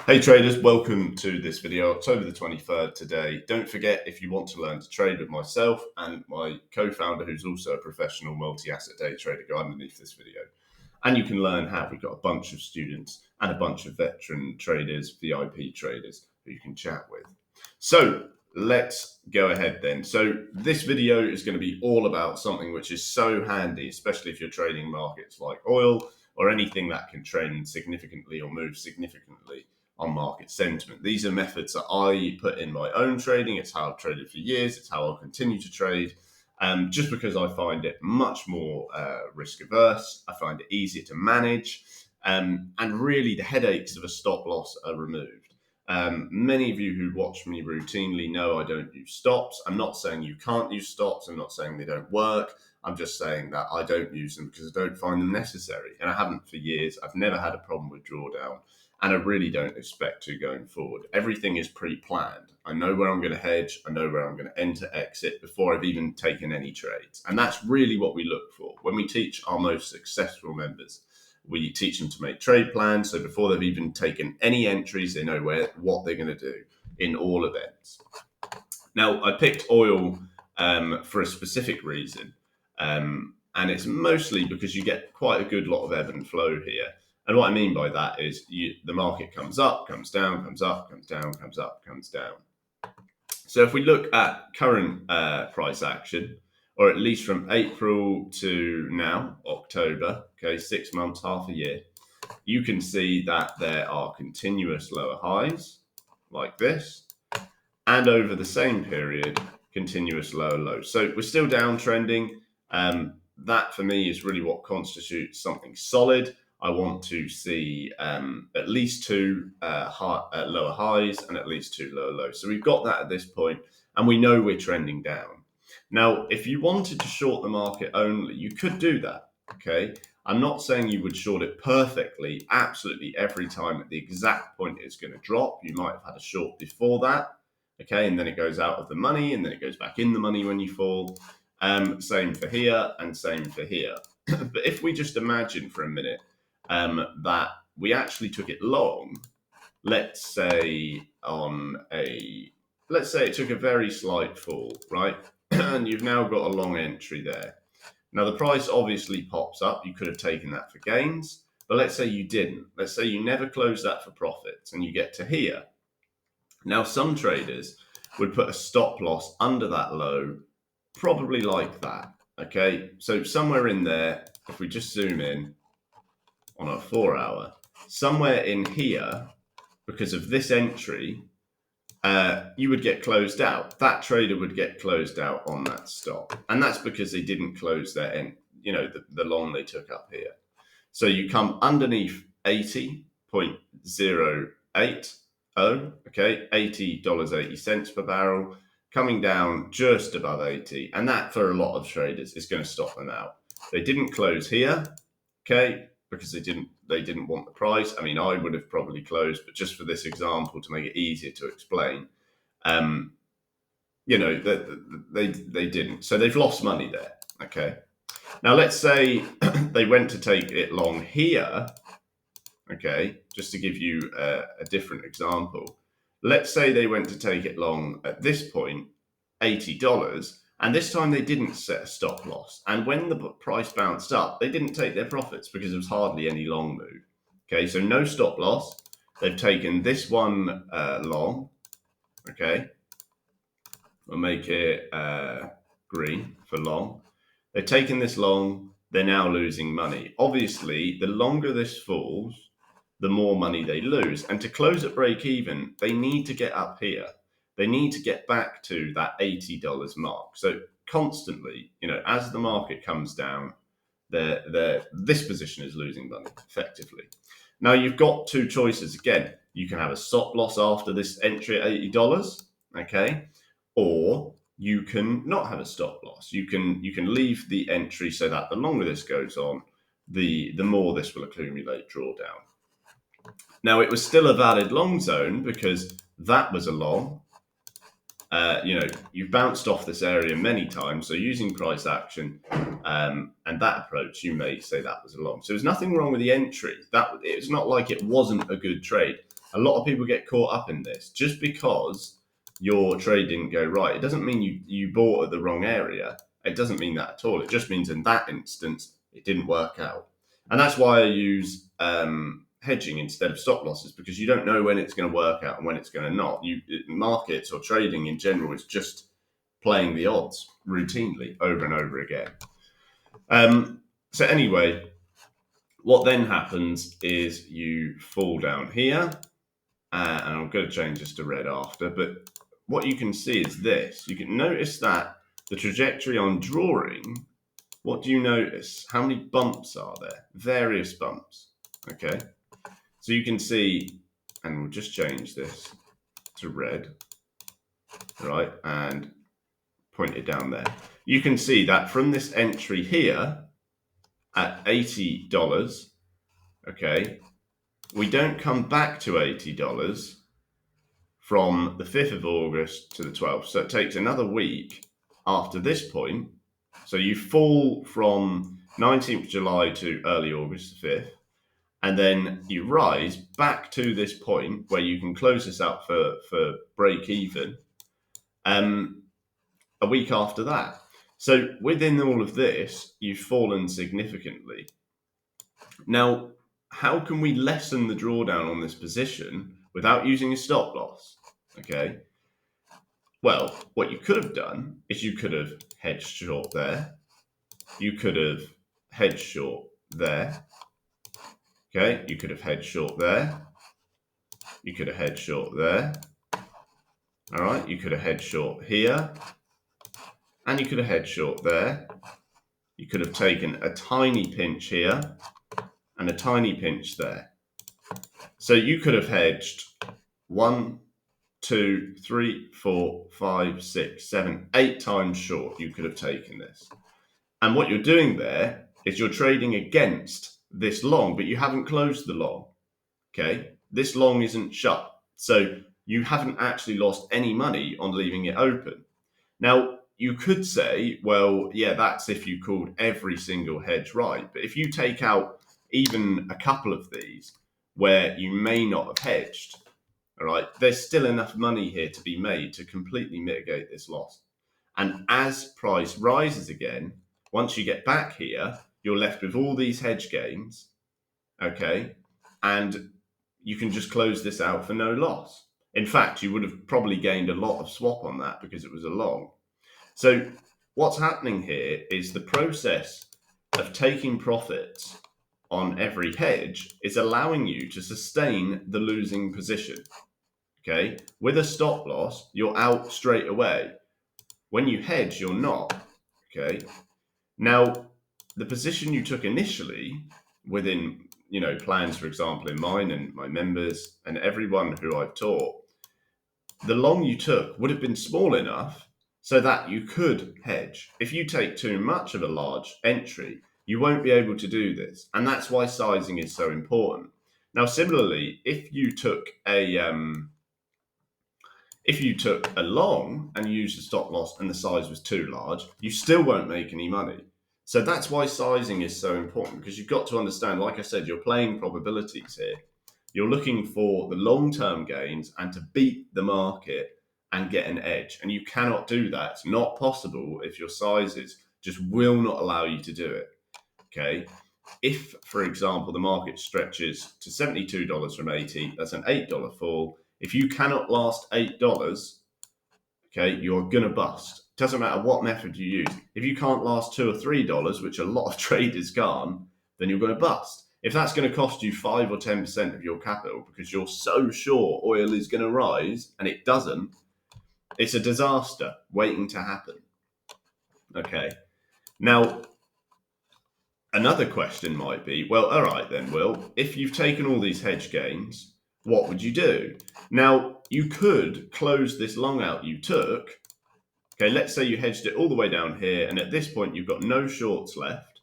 Hey traders, welcome to this video, October the 23rd today. Don't forget, if you want to learn to trade with myself and my co-founder, who's also a professional multi-asset day trader, go underneath this video. And you can learn how. We've got a bunch of students and a bunch of veteran traders, VIP traders, who you can chat with. So let's go ahead then. So this video is going to be all about something which is so handy, especially if you're trading markets like oil or anything that can trend significantly or move significantly on market sentiment. These are methods that I put in my own trading. It's how I've traded for years. It's how I'll continue to trade. Just because I find it much more risk averse. I find it easier to manage. And really the headaches of a stop loss are removed. Many of you who watch me routinely know I don't use stops. I'm not saying you can't use stops. I'm not saying they don't work. I'm just saying that I don't use them because I don't find them necessary. And I haven't for years. I've never had a problem with drawdown. And I really don't expect to going forward. Everything is pre-planned. I know where I'm going to hedge. I know where I'm going to enter, exit before I've even taken any trades. And that's really what we look for. When we teach our most successful members, we teach them to make trade plans. So before they've even taken any entries, they know what they're going to do in all events. Now, I picked oil for a specific reason. And it's mostly because you get quite a good lot of ebb and flow here. And what I mean by that is the market comes up, comes down, comes up, comes down, comes up, comes down. So if we look at current price action, or at least from April to now, October, okay, 6 months, half a year, you can see that there are continuous lower highs like this, and over the same period, continuous lower lows. So we're still downtrending. That for me is really what constitutes something solid. I want to see at least two lower highs and at least two lower lows. So we've got that at this point, and we know we're trending down. Now, if you wanted to short the market only, you could do that, okay? I'm not saying you would short it perfectly, absolutely every time at the exact point it's going to drop. You might have had a short before that, okay? And then it goes out of the money, and then it goes back in the money when you fall. Same for here, and same for here. But if we just imagine for a minute that we actually took it long, let's say it took a very slight fall, right? And you've now got a long entry there. Now the price obviously pops up. You could have taken that for gains, but let's say you didn't. Let's say you never closed that for profits and you get to here. Now some traders would put a stop loss under that low, probably like that, okay? So somewhere in there, if we just zoom in, on a 4 hour, somewhere in here, because of this entry, you would get closed out. That trader would get closed out on that stop. And that's because they didn't close their end, the long they took up here. So you come underneath 80.080, okay, $80.80 per barrel, coming down just above 80. And that for a lot of traders is going to stop them out. They didn't close here, okay, because they didn't want the price. I mean, I would have probably closed, but just for this example, to make it easier to explain, they didn't. So they've lost money there, okay? Now, let's say they went to take it long here, okay, just to give you a different example. Let's say they went to take it long at this point, $80, and this time they didn't set a stop loss. And when the price bounced up, they didn't take their profits because there was hardly any long move. Okay, so no stop loss. They've taken this one long. Okay, we'll make it green for long. They've taken this long. They're now losing money. Obviously, the longer this falls, the more money they lose. And to close at break even, they need to get up here. They need to get back to that $80 mark. So constantly, as the market comes down, this position is losing money effectively. Now you've got two choices. Again, you can have a stop loss after this entry at $80, okay, or you can not have a stop loss. You can leave the entry so that the longer this goes on, the more this will accumulate drawdown. Now it was still a valid long zone because that was a long. You've bounced off this area many times, so using price action and that approach, you may say that was a long. So there's nothing wrong with the entry. It's not like it wasn't a good trade. A lot of people get caught up in this. Just because your trade didn't go right, it doesn't mean you bought at the wrong area. It doesn't mean that at all. It just means in that instance, it didn't work out. And that's why I use hedging instead of stop losses, because you don't know when it's going to work out and when it's going to not. Markets or trading in general is just playing the odds routinely over and over again. So anyway, what then happens is you fall down here, and I'm going to change this to red after, but what you can see is this. You can notice that the trajectory I'm drawing, what do you notice? How many bumps are there? Various bumps, okay? So you can see, and we'll just change this to red, right, and point it down there. You can see that from this entry here at $80, okay, we don't come back to $80 from the 5th of August to the 12th. So it takes another week after this point. So you fall from 19th July to early August the 5th, and then you rise back to this point where you can close this out for break even a week after that. So within all of this, you've fallen significantly. Now, how can we lessen the drawdown on this position without using a stop loss? Okay. Well, what you could have done is you could have hedged short there. You could have hedged short there. Okay. You could have hedged short there. You could have hedged short there. All right. You could have hedged short here. And you could have hedged short there. You could have taken a tiny pinch here and a tiny pinch there. So you could have hedged 1, 2, 3, 4, 5, 6, 7, 8 times short. You could have taken this. And what you're doing there is you're trading against this long, but you haven't closed the long. Okay. This long isn't shut. So you haven't actually lost any money on leaving it open. Now, you could say, well, yeah, that's if you called every single hedge right. But if you take out even a couple of these where you may not have hedged, all right, there's still enough money here to be made to completely mitigate this loss. And as price rises again, once you get back here, you're left with all these hedge gains, okay? And you can just close this out for no loss. In fact, you would have probably gained a lot of swap on that because it was a long. So what's happening here is the process of taking profits on every hedge is allowing you to sustain the losing position. Okay, with a stop loss, you're out straight away. When you hedge, you're not. Okay, now the position you took initially within, plans, for example, in mine and my members and everyone who I've taught, the long you took would have been small enough so that you could hedge. If you take too much of a large entry, you won't be able to do this. And that's why sizing is so important. Now, similarly, if you took a long and used a stop loss and the size was too large, you still won't make any money. So that's why sizing is so important, because you've got to understand, like I said, you're playing probabilities here. You're looking for the long-term gains and to beat the market and get an edge. And you cannot do that. It's not possible if your sizes just will not allow you to do it. Okay. If, for example, the market stretches to $72 from 80, that's an $8 fall. If you cannot last $8, okay, you're going to bust. Doesn't matter what method you use. If you can't last $2 or $3, which a lot of traders can't, then you're going to bust. If that's going to cost you 5 or 10% of your capital because you're so sure oil is going to rise and it doesn't, it's a disaster waiting to happen. Okay. Now, another question might be, well, all right then, Will, if you've taken all these hedge gains, what would you do? Now, you could close this long out you took. Okay, let's say you hedged it all the way down here, and at this point you've got no shorts left,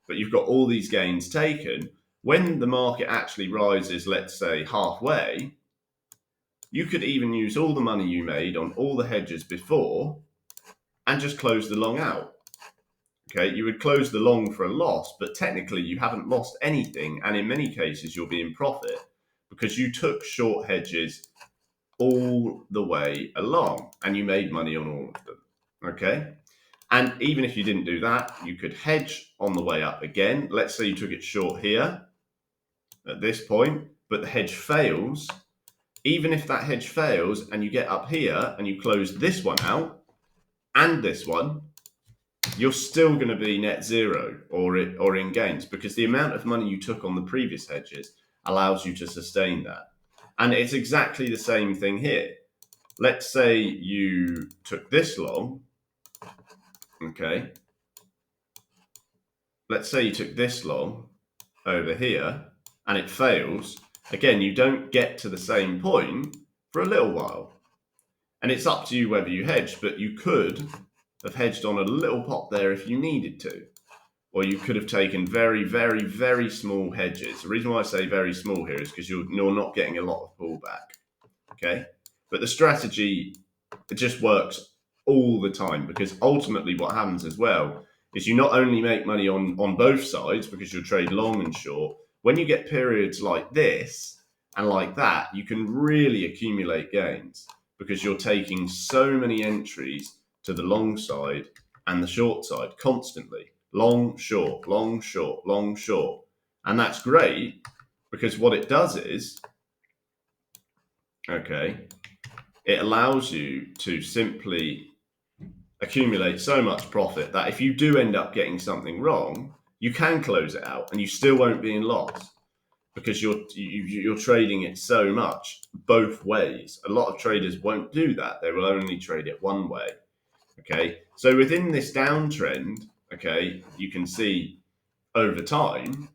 but you've got all these gains taken. When the market actually rises, let's say halfway, you could even use all the money you made on all the hedges before and just close the long out. Okay, you would close the long for a loss, but technically you haven't lost anything, and in many cases you'll be in profit. because you took short hedges all the way along and you made money on all of them. Okay. And even if you didn't do that, you could hedge on the way up again. Let's say you took it short here at this point, but the hedge fails. Even if that hedge fails and you get up here and you close this one out and this one, you're still going to be net zero or in gains, because the amount of money you took on the previous hedges allows you to sustain that. And it's exactly the same thing here. Let's say you took this long, okay? Let's say you took this long over here and it fails. Again, you don't get to the same point for a little while. And it's up to you whether you hedge, but you could have hedged on a little pot there if you needed to. Or you could have taken very, very, very small hedges. The reason why I say very small here is because you're not getting a lot of pullback, okay? But the strategy, it just works all the time, because ultimately what happens as well is you not only make money on both sides because you trade long and short. When you get periods like this and like that, you can really accumulate gains because you're taking so many entries to the long side and the short side constantly. Long, short, long, short, long, short. And that's great because what it does is, okay, it allows you to simply accumulate so much profit that if you do end up getting something wrong, you can close it out and you still won't be in loss because you're trading it so much both ways. A lot of traders won't do that. They will only trade it one way. Okay, so within this downtrend, okay, you can see over time,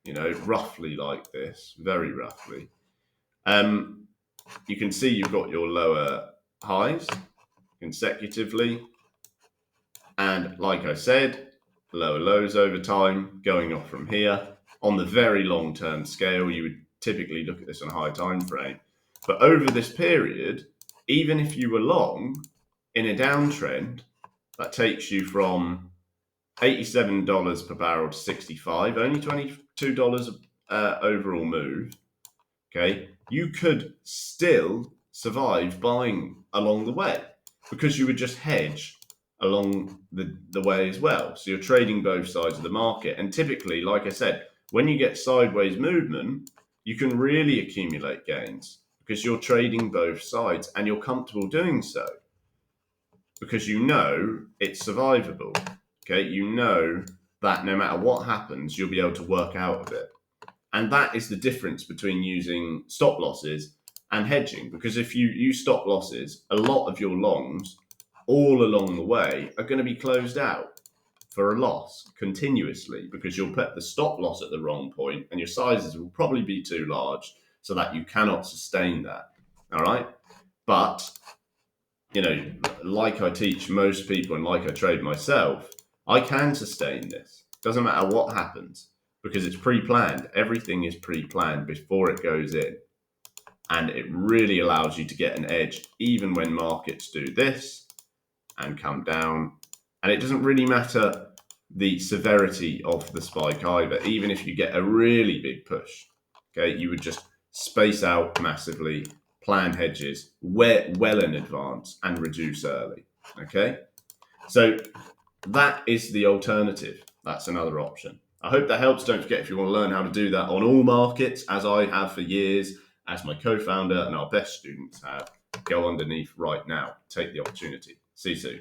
you know, roughly like this, very roughly, you can see you've got your lower highs consecutively, and like I said, lower lows over time going off from here. On the very long term scale, you would typically look at this on a high time frame, but over this period, even if you were long in a downtrend, that takes you from $87 per barrel to 65, only $22 overall move. Okay, you could still survive buying along the way because you would just hedge along the way as well. So you're trading both sides of the market. And typically, like I said, when you get sideways movement, you can really accumulate gains because you're trading both sides and you're comfortable doing so because you know it's survivable. Okay, you know that no matter what happens, you'll be able to work out of it. And that is the difference between using stop losses and hedging. Because if you use stop losses, a lot of your longs all along the way are going to be closed out for a loss continuously because you'll put the stop loss at the wrong point and your sizes will probably be too large so that you cannot sustain that. All right. But, you know, like I teach most people and like I trade myself, I can sustain this. Doesn't matter what happens. Because it's pre-planned. Everything is pre-planned before it goes in. And it really allows you to get an edge even when markets do this and come down. And it doesn't really matter the severity of the spike either. Even if you get a really big push, okay, you would just space out massively, plan hedges well in advance and reduce early, okay? So that is the alternative. That's another option. I hope that helps. Don't forget, if you want to learn how to do that on all markets, as I have for years, as my co-founder and our best students have, go underneath right now. Take the opportunity. See you soon.